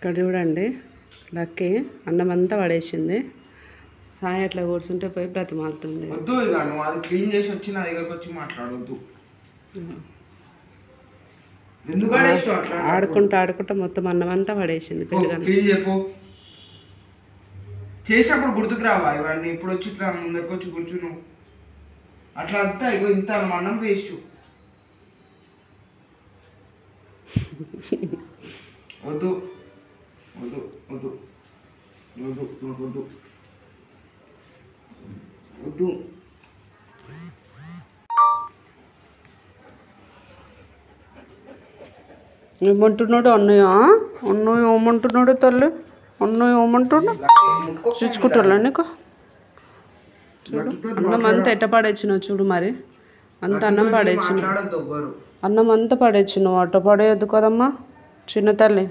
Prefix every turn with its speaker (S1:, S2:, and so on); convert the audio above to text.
S1: ఇక్కడ చూడండి లక్కీ అన్నం అంతా పడేసింది. సాయి అట్లా కూర్చుంటే పోయి బ్రతిమాలుతుంది.
S2: వద్దు ఇక నువ్వు అది క్లీన్ చేసి వచ్చి నా దగ్గరకు వచ్చి మాట్లాడవద్దు. ఎందుకు
S1: ఆడుకుంటా మొత్తం అన్నం అంతా పడేసింది.
S2: క్లీన్ చెప్పు చేసినప్పుడు గుర్తుకు రావా ఇవన్నీ? ఇప్పుడు వచ్చి ఇట్లా ముందరికి వచ్చి కూర్చును అట్లా అంతా ఇగో ఇంత అన్నం వేస్ట్. వద్దు వద్దు వద్దు వద్దు వద్దు వద్దు.
S1: ఏమంటున్నాడు అన్నయ్య? అన్నయ్య ఏమంటున్నాడు తల్లి? అన్నయ్య ఏమంటున్నా చూసుకుంటారా నీకు? చూడు అన్నం అంతా ఎట్ట పడేచ్చినావు చూడు. మరి అంత అన్నం పడేచ్చినావు, అన్నం అంతా పడేచ్చినావు. అట్ట పడేయద్దు కదమ్మా చిన్న తల్లి.